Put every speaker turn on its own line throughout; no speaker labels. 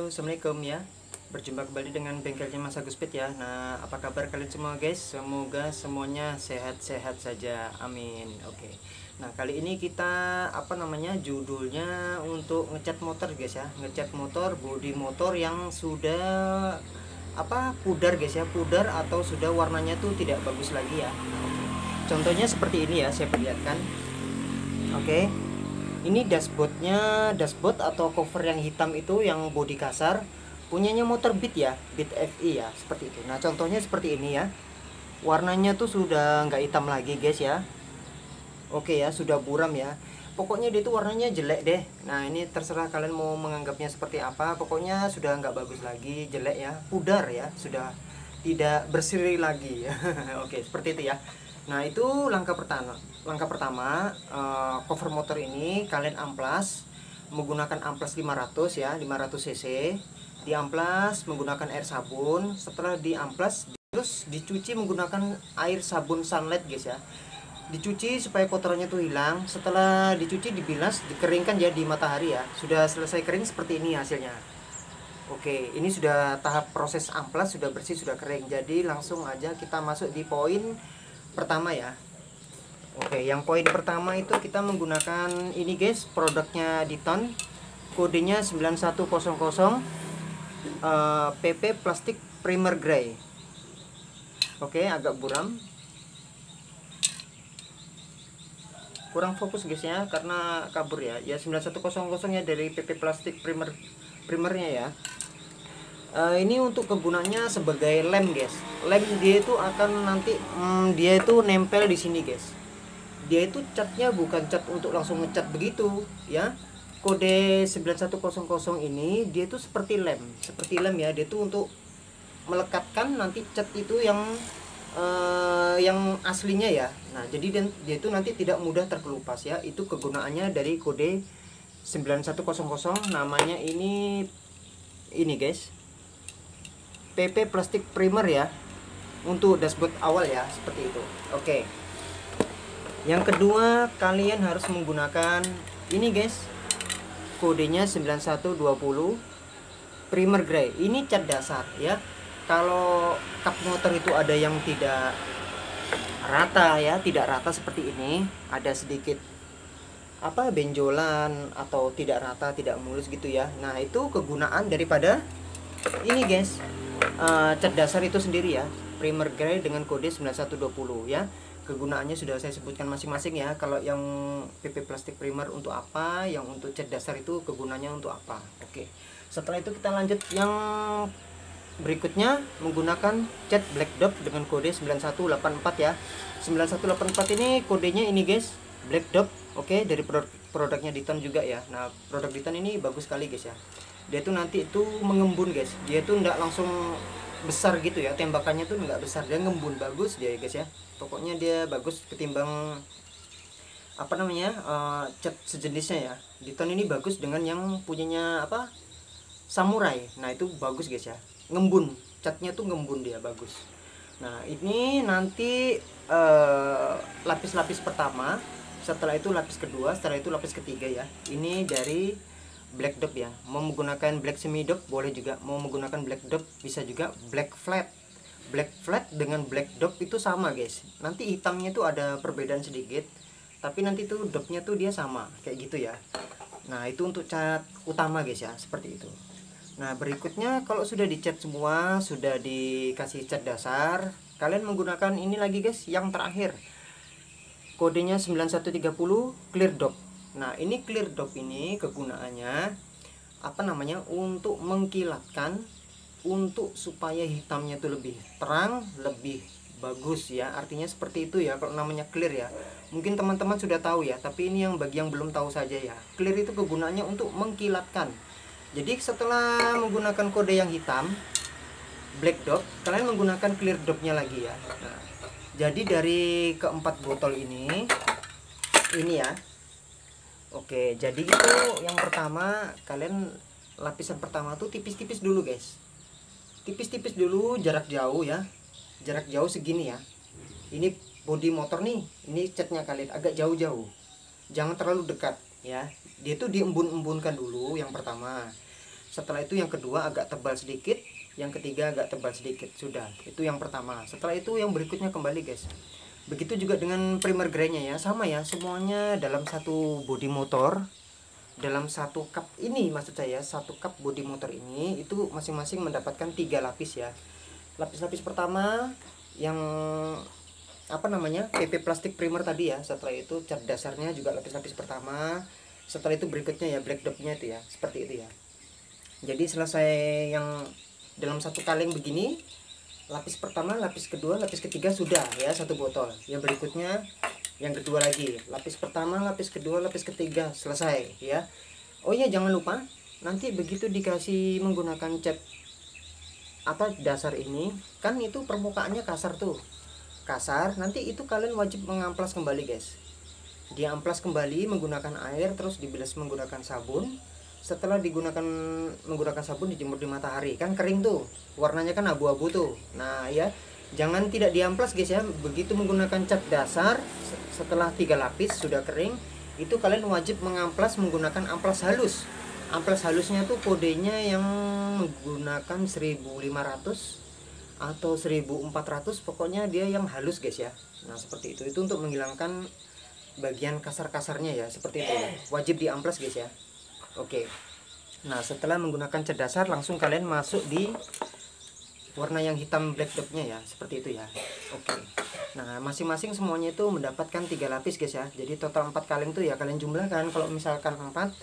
Assalamualaikum ya. Berjumpa kembali dengan bengkelnya Mas Agus Pit ya. Nah, apa kabar kalian semua guys? Semoga semuanya sehat-sehat saja. Amin. Oke. Nah, kali ini kita judulnya untuk ngecat motor guys ya. Ngecat motor, bodi motor yang sudah pudar guys ya. Pudar atau sudah warnanya tuh tidak bagus lagi ya. Nah, oke. Contohnya seperti ini ya, saya perlihatkan. Oke. Ini dashboard atau cover yang hitam itu yang bodi kasar, punyanya motor Beat ya, Beat FI ya, seperti itu. Nah, contohnya seperti ini ya. Warnanya tuh sudah nggak hitam lagi guys ya. Oke ya, sudah buram ya. Pokoknya dia tuh warnanya jelek deh. Nah, ini terserah kalian mau menganggapnya seperti apa. Pokoknya sudah nggak bagus lagi, jelek ya, pudar ya, sudah tidak berseri lagi. Oke, seperti itu ya. Nah, itu langkah pertama. Cover motor ini kalian amplas menggunakan amplas 500 ya, 500 cc. Diamplas menggunakan air sabun. Setelah diamplas terus dicuci menggunakan air sabun sunlight guys ya. Dicuci supaya kotorannya tuh hilang. Setelah dicuci dibilas, dikeringkan ya di matahari ya. Sudah selesai kering seperti ini hasilnya. Oke, ini sudah tahap proses amplas, sudah bersih, sudah kering. Jadi langsung aja kita masuk di poin pertama ya. Oke, yang poin pertama itu kita menggunakan ini guys, produknya Diton, kodenya 9100, PP plastik primer gray. Oke, agak buram, kurang fokus guys ya, karena kabur ya. Ya 9100 ya, dari PP plastik primernya ya. Ini untuk kegunaannya sebagai lem guys. Lem dia itu akan nanti dia itu nempel di sini guys. Dia itu catnya bukan cat untuk langsung ngecat begitu ya. Kode 9100 ini dia itu seperti lem ya. Dia itu untuk melekatkan nanti cat itu yang aslinya ya. Nah, jadi dia itu nanti tidak mudah terkelupas ya. Itu kegunaannya dari kode 9100, namanya ini guys, PP plastik primer ya, untuk dashboard awal ya, seperti itu. Oke. Yang kedua, kalian harus menggunakan ini guys, kodenya 9120 primer gray. Ini cat dasar ya. Kalau kap motor itu ada yang tidak rata ya, tidak rata seperti ini, ada sedikit benjolan atau tidak rata, tidak mulus gitu ya. Nah, itu kegunaan daripada ini guys, cat dasar itu sendiri ya, primer gray dengan kode 9120 ya. Kegunaannya sudah saya sebutkan masing-masing ya. Kalau yang PP plastik primer untuk apa, yang untuk cat dasar itu kegunaannya untuk apa. Oke, setelah itu kita lanjut yang berikutnya, menggunakan cat black dot dengan kode 9184 ya. 9184 ini kodenya ini guys, black dot. Oke, dari produknya Diton juga ya. Nah, produk Diton ini bagus sekali guys ya. Dia tuh nanti itu mengembun guys. Dia tuh nggak langsung besar gitu ya, tembakannya tuh nggak besar, dia ngembun, bagus dia guys ya. Pokoknya dia bagus ketimbang cat sejenisnya ya. Diton ini bagus dengan yang punyanya samurai. Nah, itu bagus guys ya, ngembun, catnya tuh ngembun, dia bagus. Nah, ini nanti lapis-lapis pertama, setelah itu lapis kedua, setelah itu lapis ketiga ya. Ini dari black dot ya. Mau menggunakan black semi dot boleh juga, mau menggunakan black dot bisa juga. Black flat dengan black dot itu sama guys. Nanti hitamnya tuh ada perbedaan sedikit, tapi nanti tuh dotnya tuh dia sama kayak gitu ya. Nah, itu untuk cat utama guys ya, seperti itu. Nah, berikutnya kalau sudah dicat semua, sudah dikasih cat dasar, kalian menggunakan ini lagi guys, yang terakhir, kodenya 9130 clear dot. Nah, ini clear dot ini kegunaannya untuk mengkilatkan, untuk supaya hitamnya itu lebih terang, lebih bagus ya. Artinya seperti itu ya kalau namanya clear ya. Mungkin teman-teman sudah tahu ya, tapi ini yang bagi yang belum tahu saja ya. Clear itu kegunaannya untuk mengkilatkan. Jadi setelah menggunakan kode yang hitam black dot, kalian menggunakan clear dotnya lagi ya. Nah, jadi dari keempat botol ini ya. Oke, jadi itu yang pertama, kalian lapisan pertama tuh tipis-tipis dulu guys. Tipis-tipis dulu, jarak jauh ya. Jarak jauh segini ya. Ini bodi motor nih, ini catnya kalian agak jauh-jauh. Jangan terlalu dekat ya. Dia tuh diembun-embunkan dulu yang pertama. Setelah itu yang kedua agak tebal sedikit, yang ketiga agak tebal sedikit. Sudah, itu yang pertama. Setelah itu yang berikutnya kembali guys. Begitu juga dengan primer grey-nya ya, sama ya, semuanya dalam satu bodi motor. Dalam satu cup ini, maksud saya satu cup bodi motor ini itu masing-masing mendapatkan 3 lapis ya. Lapis-lapis pertama yang apa namanya, PP plastik primer tadi ya. Setelah itu cat dasarnya juga lapis-lapis pertama. Setelah itu berikutnya ya black dopnya itu ya, seperti itu ya. Jadi selesai yang dalam satu kaleng begini, lapis pertama, lapis kedua, lapis ketiga sudah ya, satu botol. Yang berikutnya yang kedua lagi, lapis pertama, lapis kedua, lapis ketiga, selesai ya. Oh iya, jangan lupa nanti begitu dikasih menggunakan cat apa dasar ini, kan itu permukaannya kasar tuh, kasar. Nanti itu kalian wajib mengamplas kembali guys. Diamplas kembali menggunakan air, terus dibilas menggunakan sabun. Setelah menggunakan sabun, dijemur di matahari, kan kering tuh, warnanya kan abu-abu tuh. Nah ya, jangan tidak diamplas guys ya. Begitu menggunakan cat dasar, setelah 3 lapis sudah kering, itu kalian wajib mengamplas menggunakan amplas halus. Amplas halusnya tuh kodenya yang menggunakan 1500 atau 1400, pokoknya dia yang halus guys ya. Nah seperti itu untuk menghilangkan bagian kasar-kasarnya ya, seperti itu ya. Wajib diamplas guys ya. Oke, nah setelah menggunakan cat dasar, langsung kalian masuk di warna yang hitam black dopnya ya, seperti itu ya. Oke, nah masing-masing semuanya itu mendapatkan 3 lapis guys ya. Jadi total 4 kaleng tuh ya, kalian jumlahkan. Kalau misalkan 4,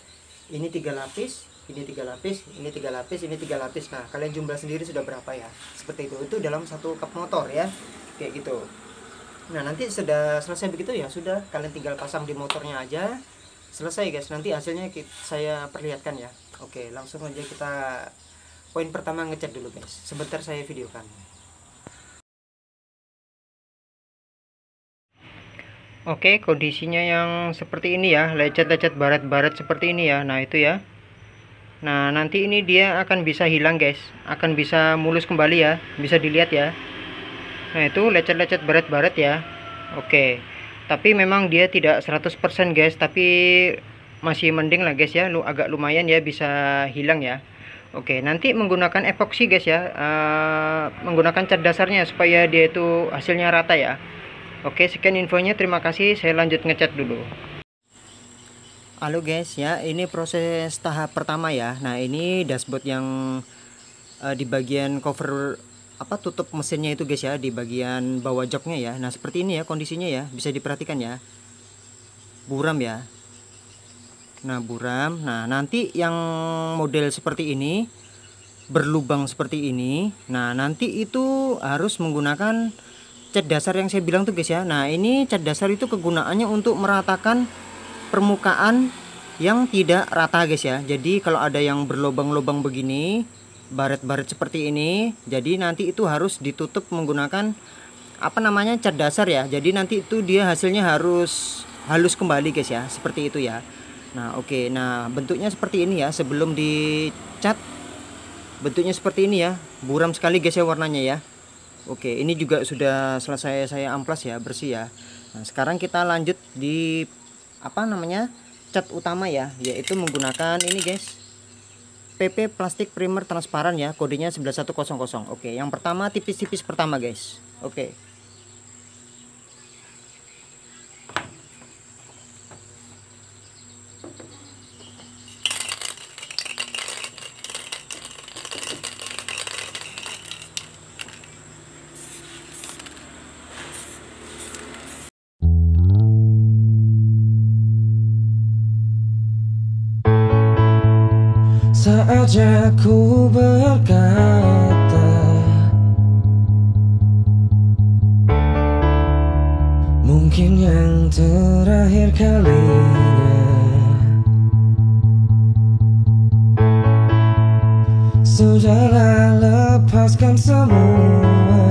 ini 3 lapis, ini 3 lapis, ini 3 lapis, ini 3 lapis. Nah kalian jumlah sendiri sudah berapa ya, seperti itu dalam satu cup motor ya, kayak gitu. Nah nanti sudah selesai begitu ya, sudah kalian tinggal pasang di motornya aja, selesai guys. Nanti hasilnya saya perlihatkan ya. Oke, langsung aja kita poin pertama, ngecat dulu guys. Sebentar saya videokan. Oke, kondisinya yang seperti ini ya, lecet-lecet baret-baret seperti ini ya. Nah itu ya. Nah nanti ini dia akan bisa hilang guys, akan bisa mulus kembali ya, bisa dilihat ya. Nah itu lecet-lecet baret-baret ya. Oke, tapi memang dia tidak 100% guys, tapi masih mending lah guys ya, agak lumayan ya, bisa hilang ya. Oke, nanti menggunakan epoxy guys ya, menggunakan cat dasarnya supaya dia itu hasilnya rata ya. Oke, sekian infonya, terima kasih, saya lanjut ngecat dulu. Halo guys ya, ini proses tahap pertama ya. Nah ini dashboard yang di bagian cover apa, tutup mesinnya itu guys ya, di bagian bawah joknya ya. Nah seperti ini ya kondisinya ya, bisa diperhatikan ya, buram ya. Nah buram. Nah nanti yang model seperti ini, berlubang seperti ini, nah nanti itu harus menggunakan cat dasar yang saya bilang tuh guys ya. Nah ini cat dasar itu kegunaannya untuk meratakan permukaan yang tidak rata guys ya. Jadi kalau ada yang berlubang-lubang begini, baret-baret seperti ini, jadi nanti itu harus ditutup menggunakan apa namanya, cat dasar ya. Jadi nanti itu dia hasilnya harus halus kembali guys ya, seperti itu ya. Nah oke, nah bentuknya seperti ini ya, sebelum dicat bentuknya seperti ini ya, buram sekali guys ya warnanya ya. Oke, ini juga sudah selesai saya amplas ya, bersih ya. Nah sekarang kita lanjut di apa namanya, cat utama ya, yaitu menggunakan ini guys, PP plastik primer transparan ya, kodenya 11100. Oke, yang pertama tipis-tipis pertama guys. Oke.
Saatnya ku berkata, mungkin yang terakhir kalinya. Sudahlah, lepaskan semua.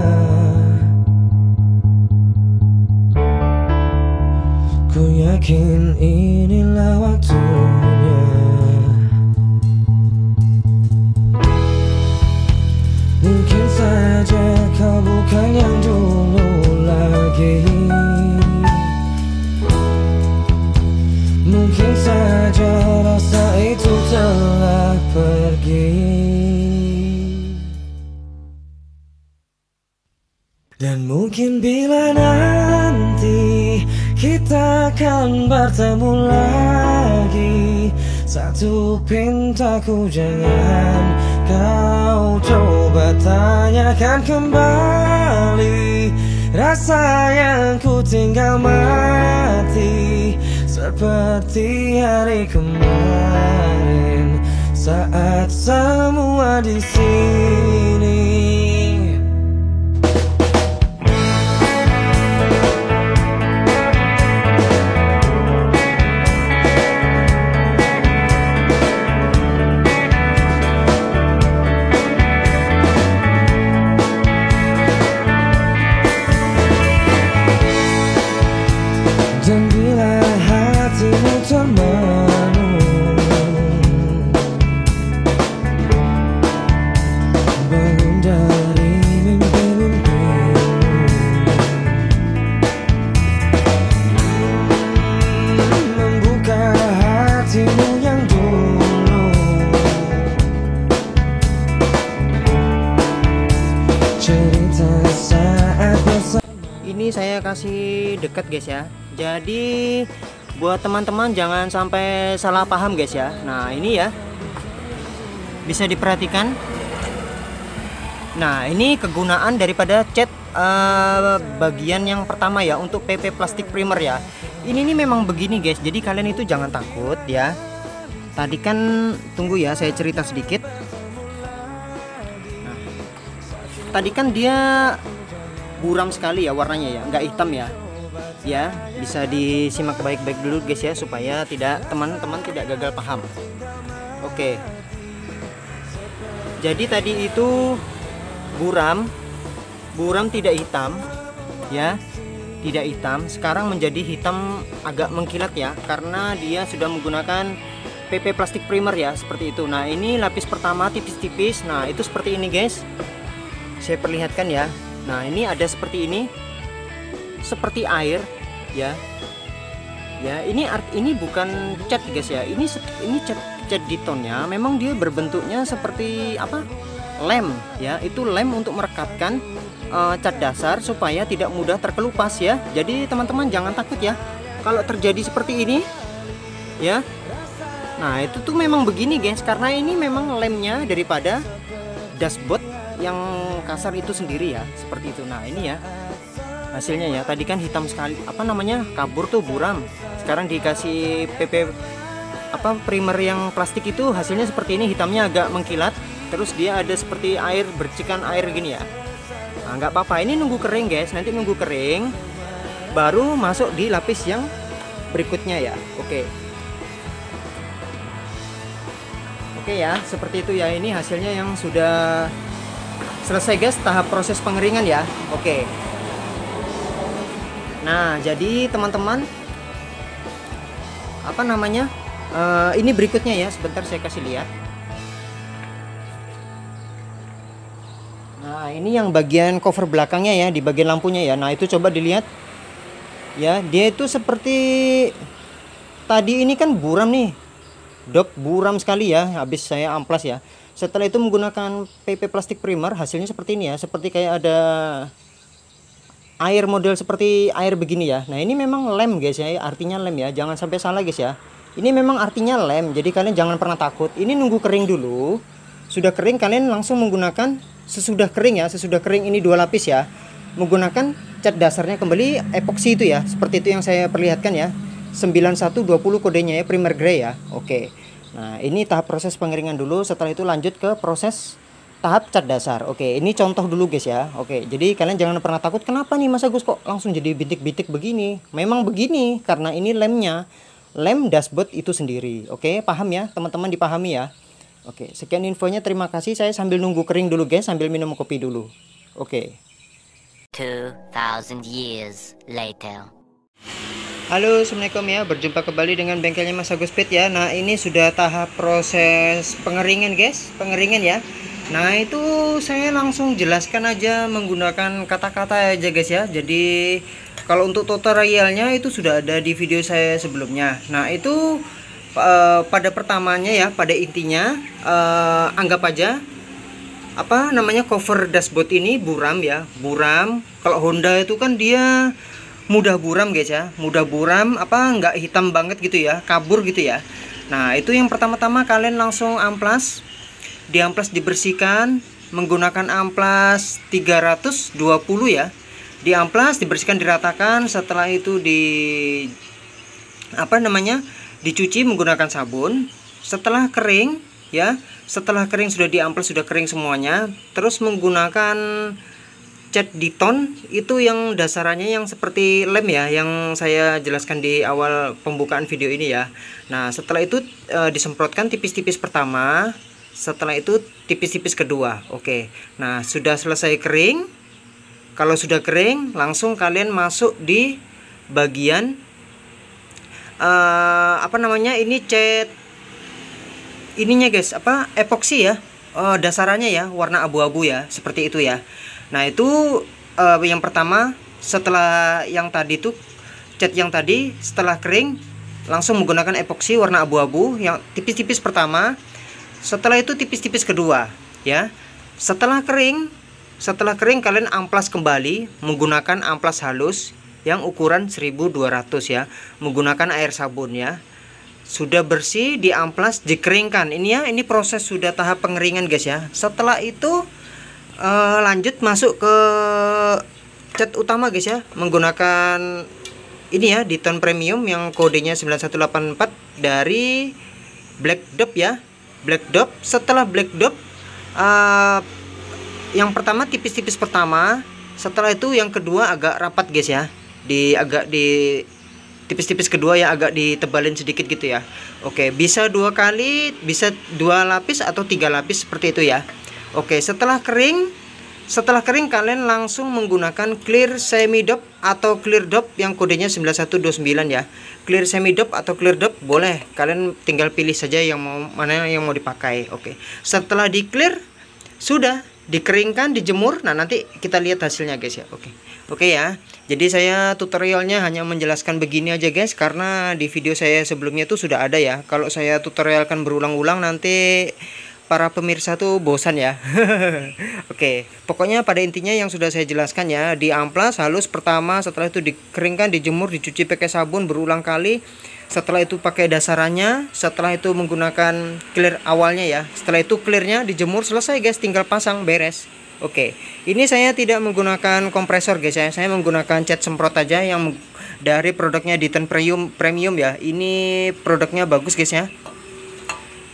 Ku yakin inilah waktunya. Mungkin saja kau bukan yang dulu lagi. Mungkin saja rasa itu telah pergi. Dan mungkin bila nanti kita akan bertemu lagi, satu pintaku jangan kau coba tanyakan kembali. Rasa yang ku tinggal mati seperti hari kemarin saat semua di sini. Dan bila hatimu termenung, bangun dari mimpi-mimpimu, membuka hatimu yang dulu, cerita saat bersama.
Ini saya kasih dekat guys ya. Jadi buat teman-teman jangan sampai salah paham guys ya. Nah ini ya, bisa diperhatikan. Nah ini kegunaan daripada cat bagian yang pertama ya, untuk PP plastik primer ya. Ini nih memang begini guys, jadi kalian itu jangan takut ya. Tadi kan, tunggu ya, saya cerita sedikit. Nah, tadi kan dia buram sekali ya warnanya ya, nggak hitam ya. Ya, bisa disimak baik-baik dulu guys ya, supaya teman-teman tidak gagal paham. Oke. Jadi tadi itu buram tidak hitam ya, tidak hitam. Sekarang menjadi hitam agak mengkilat ya, karena dia sudah menggunakan PP plastik primer ya, seperti itu. Nah ini lapis pertama tipis-tipis. Nah itu seperti ini guys, saya perlihatkan ya. Nah ini ada seperti ini, seperti air ya. Ya, ini bukan cat guys ya. Ini cat di tonnya. Memang dia berbentuknya seperti apa? Lem ya. Itu lem untuk merekatkan cat dasar supaya tidak mudah terkelupas ya. Jadi teman-teman jangan takut ya kalau terjadi seperti ini ya. Nah, itu tuh memang begini guys, karena ini memang lemnya daripada dashboard yang kasar itu sendiri ya, seperti itu. Nah, ini ya hasilnya ya. Tadi kan hitam sekali, apa namanya, kabur tuh, buram. Sekarang dikasih PP primer yang plastik itu hasilnya seperti ini, hitamnya agak mengkilat. Terus dia ada seperti air, bercikan air gini ya. Nah, nggak apa-apa, ini nunggu kering guys. Nanti nunggu kering baru masuk di lapis yang berikutnya ya. Oke ya, seperti itu ya. Ini hasilnya yang sudah selesai guys, tahap proses pengeringan ya. Oke. Nah, jadi teman-teman, apa namanya, ini berikutnya ya. Sebentar saya kasih lihat. Nah, ini yang bagian cover belakangnya ya, di bagian lampunya ya. Nah, itu coba dilihat ya, dia itu seperti tadi ini kan buram nih, buram sekali ya, habis saya amplas ya. Setelah itu menggunakan PP plastik primer, hasilnya seperti ini ya, seperti kayak ada air, model seperti air begini ya. Nah, ini memang lem guys ya, artinya lem ya, jangan sampai salah guys ya. Ini memang artinya lem, jadi kalian jangan pernah takut. Ini nunggu kering dulu. Sudah kering kalian langsung menggunakan, sesudah kering ya, sesudah kering ini 2 lapis ya, menggunakan cat dasarnya kembali epoksi itu ya, seperti itu yang saya perlihatkan ya. 9120 kodenya ya, primer gray ya. Oke. Nah, ini tahap proses pengeringan dulu, setelah itu lanjut ke proses tahap cat dasar. Oke, ini contoh dulu guys ya. Oke, jadi kalian jangan pernah takut, kenapa nih Mas Agus kok langsung jadi bintik-bintik begini? Memang begini karena ini lemnya, lem dashboard itu sendiri. Oke, paham ya teman-teman, dipahami ya. Oke, sekian infonya, terima kasih. Saya sambil nunggu kering dulu guys, sambil minum kopi dulu. Oke.
2000 years later.
Halo, assalamualaikum ya, berjumpa kembali dengan bengkelnya Mas Agus Pit ya. Nah, ini sudah tahap proses pengeringan guys, pengeringan ya. Nah, itu saya langsung jelaskan aja menggunakan kata-kata aja guys ya. Jadi kalau untuk tutorialnya itu sudah ada di video saya sebelumnya. Nah, itu pada pertamanya ya, pada intinya anggap aja apa namanya, cover dashboard ini buram ya, buram. Kalau Honda itu kan dia mudah buram guys ya, mudah buram, apa nggak hitam banget gitu ya, kabur gitu ya. Nah itu yang pertama-tama kalian langsung amplas, dibersihkan menggunakan amplas 320 ya, diamplas, dibersihkan, diratakan. Setelah itu dicuci menggunakan sabun. Setelah kering ya, setelah kering, sudah diamplas, sudah kering semuanya, terus menggunakan cat Diton itu yang dasarannya yang seperti lem ya, yang saya jelaskan di awal pembukaan video ini ya. Nah setelah itu disemprotkan tipis-tipis pertama, setelah itu tipis-tipis kedua. Oke, nah sudah selesai kering. Kalau sudah kering, langsung kalian masuk di bagian ini cat ininya guys, epoksi ya, dasarannya ya, warna abu-abu ya, seperti itu ya. Nah itu yang pertama, setelah yang tadi tuh cat yang tadi, setelah kering langsung menggunakan epoksi warna abu-abu yang tipis-tipis pertama. Setelah itu tipis-tipis kedua ya. Setelah kering kalian amplas kembali menggunakan amplas halus yang ukuran 1200 ya, menggunakan air sabun ya. Sudah bersih, diamplas, dikeringkan. Ini ya, ini proses sudah tahap pengeringan guys ya. Setelah itu lanjut masuk ke cat utama guys ya, menggunakan ini ya, Diton Premium yang kodenya 9184 dari Black Dop ya, Black Dop. Setelah Black Dop yang pertama tipis-tipis pertama, setelah itu yang kedua agak rapat guys ya, tipis-tipis kedua ya, agak ditebalin sedikit gitu ya. Oke, bisa 2 kali, bisa 2 lapis atau 3 lapis seperti itu ya. Oke, setelah kering kalian langsung menggunakan clear semi dop atau clear dop yang kodenya 9129 ya. Clear semi dop atau clear dop boleh, kalian tinggal pilih saja yang mana yang mau dipakai. Oke, setelah di clear, sudah dikeringkan, dijemur. Nah nanti kita lihat hasilnya guys ya. Oke ya, jadi saya tutorialnya hanya menjelaskan begini aja guys, karena di video saya sebelumnya tuh sudah ada ya. Kalau saya tutorialkan berulang-ulang nanti para pemirsa tuh bosan ya. Oke, pokoknya pada intinya yang sudah saya jelaskan ya, diamplas halus pertama, setelah itu dikeringkan, dijemur, dicuci pakai sabun berulang kali. Setelah itu pakai dasarannya, setelah itu menggunakan clear awalnya ya. Setelah itu clearnya dijemur, selesai guys, tinggal pasang, beres. Oke, ini saya tidak menggunakan kompresor guys ya. Saya menggunakan cat semprot aja yang dari produknya Diton Premium ya. Ini produknya bagus guys ya.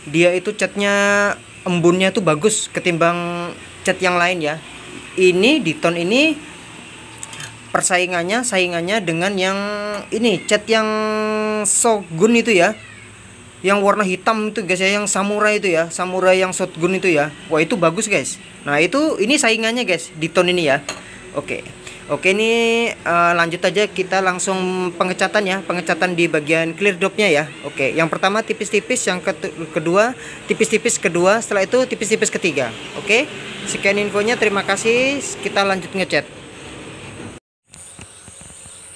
Dia itu catnya, embunnya tuh bagus ketimbang cat yang lain ya. Ini Diton ini saingannya dengan yang ini, cat yang Shogun itu ya, yang warna hitam itu guys ya, yang samurai itu ya, samurai yang Shogun itu ya. Wah itu bagus guys. Nah ini saingannya guys, Diton ini ya. Oke, ini lanjut aja, kita langsung pengecatan ya, pengecatan di bagian clear dopnya ya. Oke, yang pertama tipis-tipis, yang kedua tipis-tipis kedua, setelah itu tipis-tipis ketiga. Oke, sekian infonya, terima kasih, kita lanjut ngecat.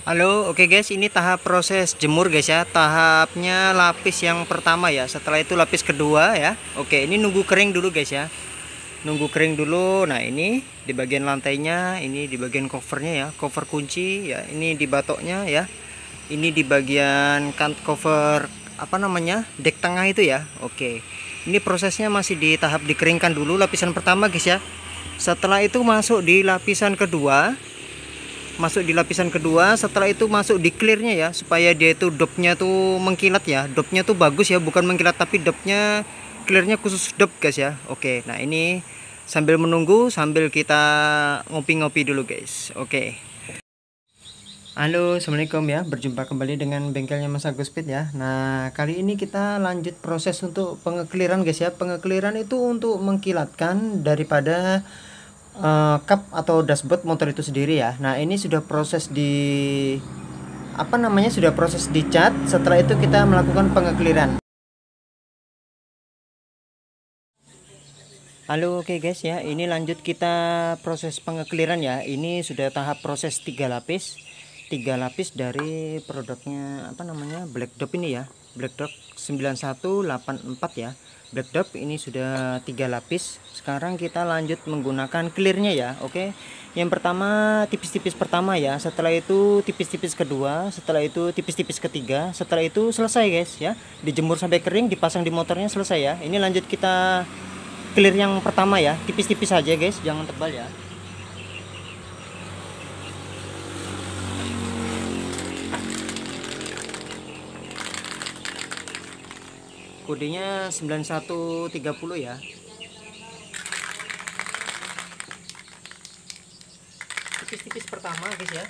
Halo, oke guys, ini tahap proses jemur guys ya. Tahapnya lapis yang pertama ya, setelah itu lapis kedua ya. Oke, ini nunggu kering dulu guys ya, nunggu kering dulu. Nah ini di bagian lantainya, ini di bagian covernya ya, cover kunci ya, ini di batoknya ya, ini di bagian cover dek tengah itu ya. Oke, ini prosesnya masih di tahap dikeringkan dulu lapisan pertama guys ya. Setelah itu masuk di lapisan kedua, setelah itu masuk di clearnya ya, supaya dia itu dopnya tuh mengkilat ya, dopnya tuh bagus ya, bukan mengkilat tapi dopnya, clearnya khusus dop guys ya. Oke, nah ini sambil menunggu, sambil kita ngopi-ngopi dulu guys. Oke, halo, assalamualaikum ya, berjumpa kembali dengan bengkelnya Mas Agus Speed ya. Nah kali ini kita lanjut proses untuk pengekliran guys ya. Pengekliran itu untuk mengkilatkan daripada kap atau dashboard motor itu sendiri ya. Nah ini sudah proses sudah proses dicat. Setelah itu kita melakukan pengekliran. Halo, oke guys ya, ini lanjut kita proses pengekliran ya. Ini sudah tahap proses 3 lapis dari produknya Black Dop ini ya. Black Dog 9184 ya. Black Dog ini sudah 3 lapis. Sekarang kita lanjut menggunakan clearnya ya. Oke. Yang pertama tipis-tipis pertama ya, setelah itu tipis-tipis kedua, setelah itu tipis-tipis ketiga, setelah itu selesai guys ya. Dijemur sampai kering, dipasang di motornya, selesai ya. Ini lanjut kita clear yang pertama ya, tipis-tipis aja guys, jangan tebal ya. Kodenya 9130 ya. Tipis-tipis pertama guys ya.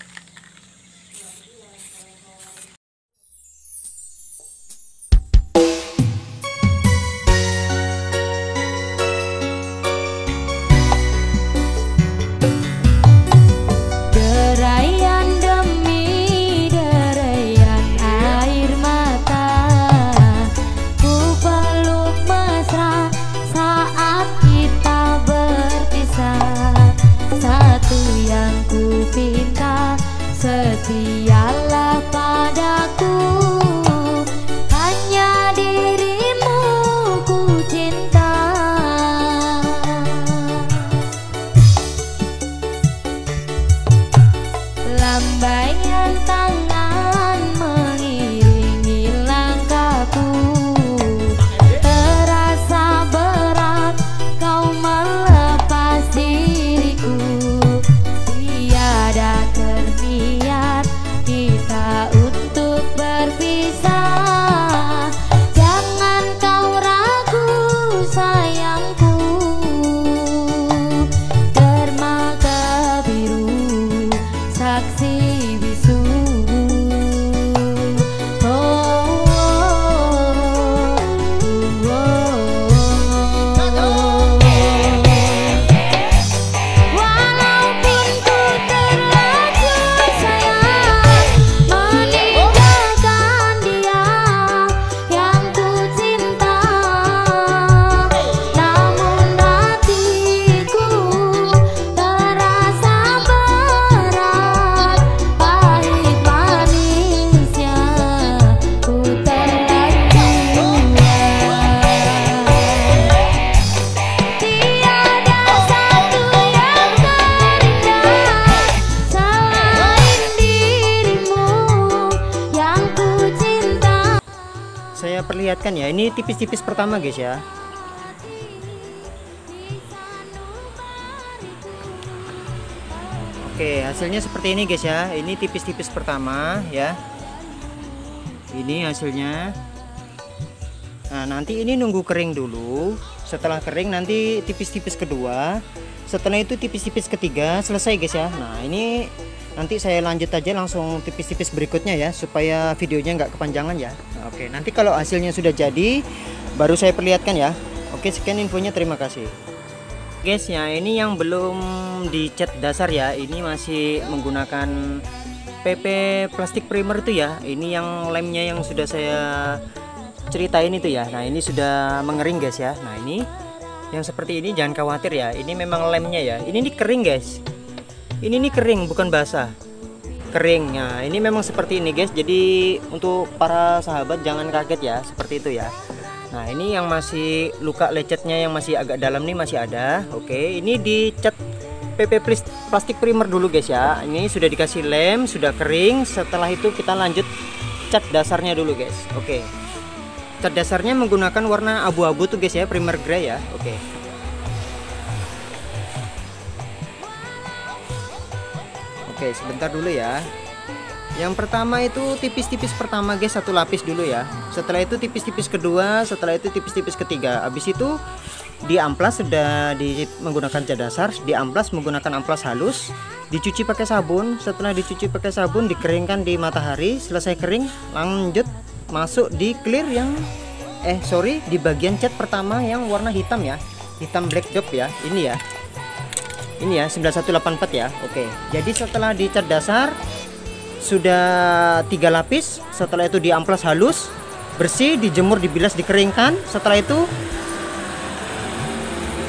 Derayan demi derayan air mata, ku peluk mesra saat kita berpisah. Satu yang ku pinta, setialah padaku, hanya dirimu ku cinta. Lambaian tangan mengiringi langkahku, terasa berat kau melepas diriku. Tiada terniat kita untuk berpisah. Jangan kau ragu sayangku, dermaga biru saksi bisu. Oh, oh, oh, oh. Walaupun ku terlanjur sayang meninggalkan dia yang ku cinta, namun hatiku terasa berat. Pahit manisnya ku terlanjur. Tiada satu yang terindah selain dirimu yang ku cinta.
Saya perlihatkan ya, ini tipis-tipis pertama guys ya. Oke, hasilnya seperti ini guys ya. Ini tipis-tipis pertama ya. Ini hasilnya. Nah, nanti ini nunggu kering dulu. Setelah kering nanti tipis-tipis kedua. Setelah itu tipis-tipis ketiga, selesai guys ya. Nah, ini nanti saya lanjut aja langsung tipis-tipis berikutnya ya, supaya videonya nggak kepanjangan ya. Nah, oke, nanti kalau hasilnya sudah jadi baru saya perlihatkan ya. Oke, sekian infonya, terima kasih guys ya. Ini yang belum dicat dasar ya, ini masih menggunakan PP plastik primer itu ya. Ini yang lemnya yang sudah saya ceritain itu ya. Nah, ini sudah mengering guys ya. Nah, ini yang seperti ini jangan khawatir ya, ini memang lemnya ya. Ini nih kering guys, ini nih kering bukan basah, kering. Nah, ini memang seperti ini guys. Jadi untuk para sahabat jangan kaget ya, seperti itu ya. Nah, ini yang masih luka lecetnya yang masih agak dalam nih masih ada. Oke, ini dicat PP plastik primer dulu guys ya. Ini sudah dikasih lem, sudah kering. Setelah itu kita lanjut cat dasarnya dulu guys. Oke, cat dasarnya menggunakan warna abu-abu tuh guys ya, primer grey ya. Oke. Oke, sebentar dulu ya. Yang pertama itu tipis-tipis pertama guys, satu lapis dulu ya. Setelah itu tipis-tipis kedua, setelah itu tipis-tipis ketiga. Habis itu di amplas sudah menggunakan cat dasar, di amplas menggunakan amplas halus, dicuci pakai sabun. Setelah dicuci pakai sabun, dikeringkan di matahari. Selesai kering, lanjut masuk di clear yang di bagian cat pertama yang warna hitam ya, hitam black dop ya. Ini ya 9184 ya. Oke, jadi setelah dicat dasar sudah 3 lapis. Setelah itu di amplas halus, bersih, dijemur, dibilas, dikeringkan. Setelah itu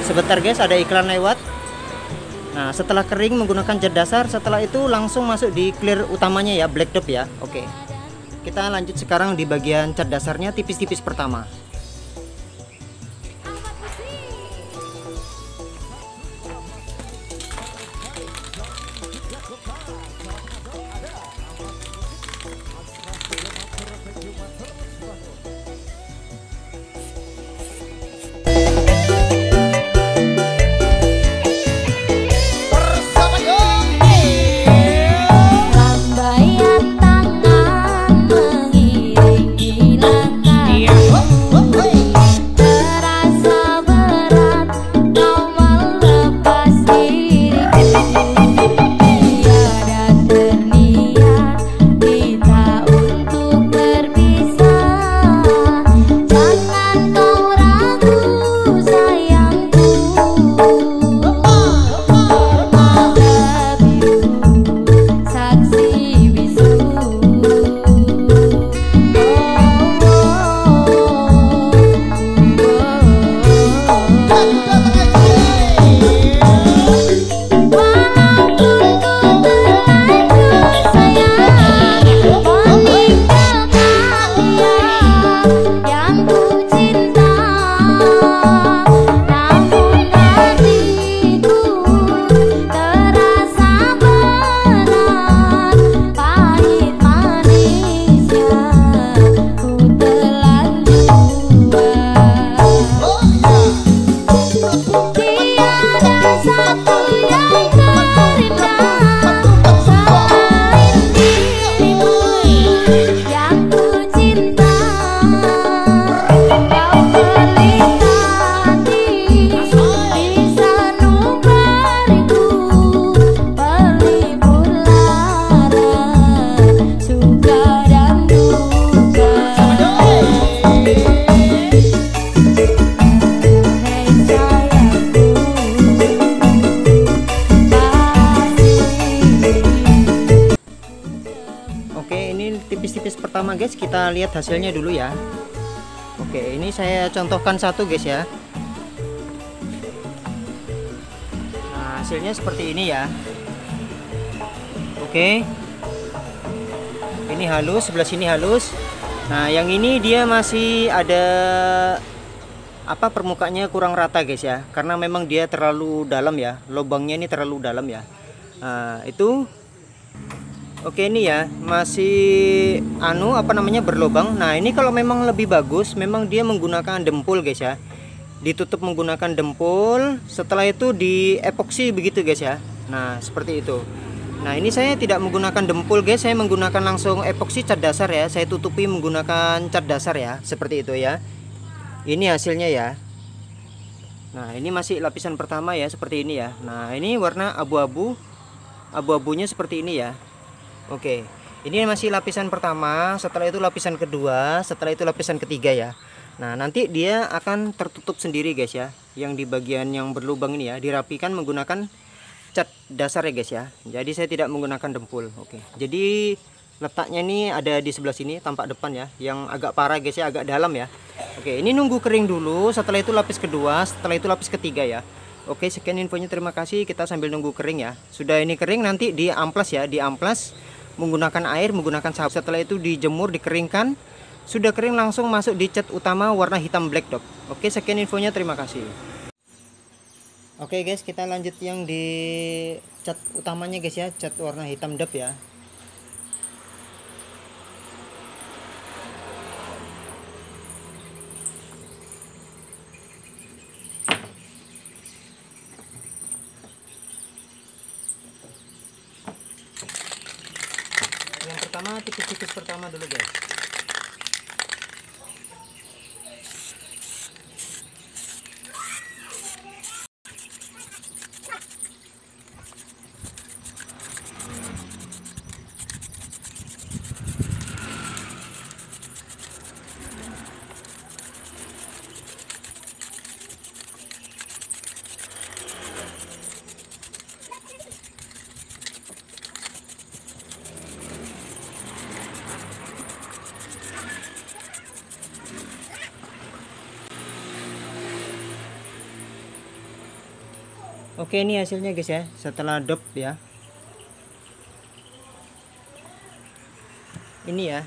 sebentar guys, ada iklan lewat. Nah, setelah kering menggunakan cat dasar, setelah itu langsung masuk di clear utamanya ya, black top ya. Oke. kita lanjut sekarang di bagian cat dasarnya tipis-tipis pertama.
Lambaian tangan mengiringi langkahku, terasa berat kau melepas diriku. Tiada terniat kita untuk berpisah. Jangan kau ragu sayangku. Saksi bisu. Walaupun ku terlanjur sayang meninggalkan dia yang ku cinta, namun hatiku terasa berat, pahit manisnya ku telan jua. Tiada satu yang terindah selain dirimu yang ku cinta. Kau melintasi di sanubariku, pelipur lara suka dan duka. Hei sayangku,
Oke, ini tipis-tipis pertama guys, kita lihat hasilnya dulu ya. Oke, ini saya contohkan satu guys ya. Nah, hasilnya seperti ini ya. Oke, ini halus, sebelah sini halus. Nah, yang ini dia masih ada apa, permukaannya kurang rata guys ya, karena memang dia terlalu dalam ya, lubangnya ini terlalu dalam ya. Nah, itu oke, ini ya masih berlubang. Nah, ini kalau memang lebih bagus memang dia menggunakan dempul guys ya, ditutup menggunakan dempul, setelah itu di epoksi begitu guys ya. Nah, seperti itu. Nah, ini saya tidak menggunakan dempul guys, saya menggunakan langsung epoksi cat dasar ya, saya tutupi menggunakan cat dasar ya, seperti itu ya. Ini hasilnya ya. Nah, ini masih lapisan pertama ya, seperti ini ya. Nah, ini warna abu-abu, abu-abunya seperti ini ya. Oke, ini masih lapisan pertama, setelah itu lapisan kedua, setelah itu lapisan ketiga ya. Nah, nanti dia akan tertutup sendiri guys ya, yang di bagian yang berlubang ini ya, dirapikan menggunakan cat dasar ya guys ya. Jadi saya tidak menggunakan dempul. Oke, jadi letaknya ini ada di sebelah sini, tampak depan ya, yang agak parah guys ya, agak dalam ya. Oke, ini nunggu kering dulu, setelah itu lapis kedua, setelah itu lapis ketiga ya. Oke, sekian infonya, terima kasih. Kita sambil nunggu kering ya. Sudah ini kering, nanti di amplas ya, di amplas menggunakan air, menggunakan sabun. Setelah itu dijemur, dikeringkan. Sudah kering langsung masuk di cat utama warna hitam black dot. Oke, sekian infonya, terima kasih. Oke guys, kita lanjut yang di cat utamanya guys ya, cat warna hitam dop ya. Yang pertama tipis-tipis pertama dulu guys. Oke, ini hasilnya guys ya, setelah dop ya. Ini ya.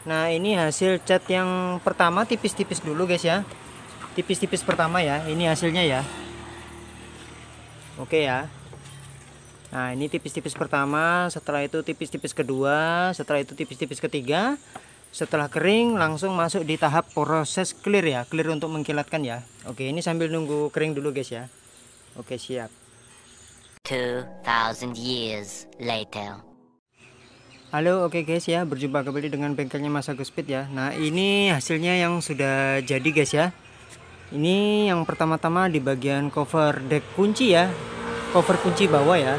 Nah, ini hasil cat yang pertama, tipis-tipis dulu guys ya. Tipis-tipis pertama ya. Ini hasilnya ya. Oke ya. Nah, ini tipis-tipis pertama, setelah itu tipis-tipis kedua, setelah itu tipis-tipis ketiga. Setelah kering langsung masuk di tahap proses clear ya. Clear untuk mengkilatkan ya. Oke, ini sambil nunggu kering dulu guys ya. Oke, siap.
2,000 years later.
Halo, oke guys ya, berjumpa kembali dengan bengkelnya Mas Agus Speed ya. Nah, ini hasilnya yang sudah jadi guys ya. Ini yang pertama-tama di bagian cover deck kunci ya, cover kunci bawah ya.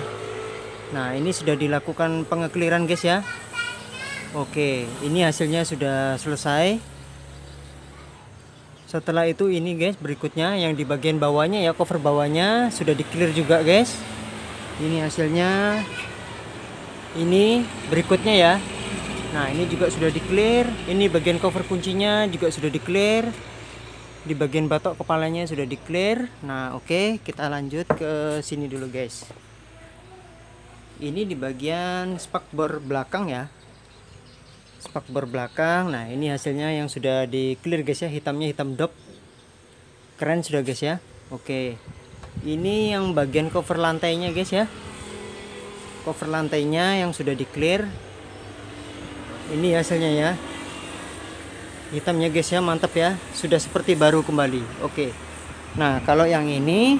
Nah, ini sudah dilakukan pengekliran guys ya. Oke, ini hasilnya sudah selesai. Setelah itu ini guys, berikutnya yang di bagian bawahnya ya, cover bawahnya sudah di clear juga guys. Ini hasilnya. Ini berikutnya ya. Nah, ini juga sudah di clear. Ini bagian cover kuncinya juga sudah di clear. Di bagian batok kepalanya sudah di clear. Nah, oke, kita lanjut ke sini dulu guys. Ini di bagian spakbor belakang ya. Spakbor belakang. Nah, ini hasilnya yang sudah di clear guys ya. Hitamnya hitam dop. Keren sudah guys ya. Oke. Ini yang bagian cover lantainya guys ya. Cover lantainya yang sudah di clear. Ini hasilnya ya. Hitamnya guys ya, mantap ya. Sudah seperti baru kembali. Oke. Nah, kalau yang ini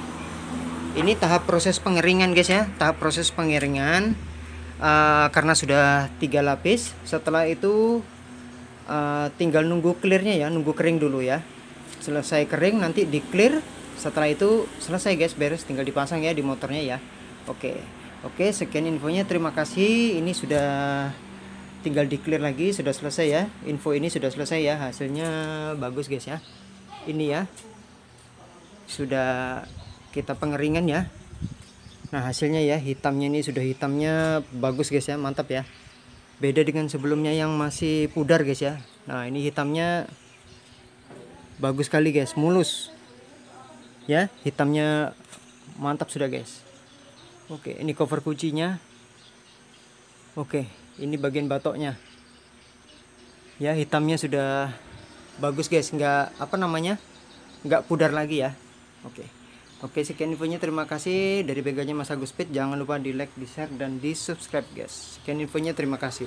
tahap proses pengeringan guys ya. Tahap proses pengeringan karena sudah 3 lapis. Setelah itu tinggal nunggu clearnya ya, nunggu kering dulu ya. Selesai kering nanti di clear. Setelah itu selesai guys, beres, tinggal dipasang ya di motornya ya. Oke, sekian infonya, terima kasih. Ini sudah tinggal di clear lagi, sudah selesai ya. Info ini sudah selesai ya, hasilnya bagus guys ya. Ini ya, sudah kita pengeringan ya. Nah, hasilnya ya, hitamnya ini sudah hitamnya bagus guys ya, mantap ya. Beda dengan sebelumnya yang masih pudar guys ya. Nah, ini hitamnya bagus sekali guys, mulus ya, hitamnya mantap sudah guys. Oke, ini cover kuncinya. Oke, ini bagian batoknya. Ya, hitamnya sudah bagus guys, nggak nggak pudar lagi ya. Oke, sekian infonya, terima kasih dari bengkelnya Mas Agus Speed. Jangan lupa di like, di share, dan di subscribe guys. Sekian infonya, terima kasih.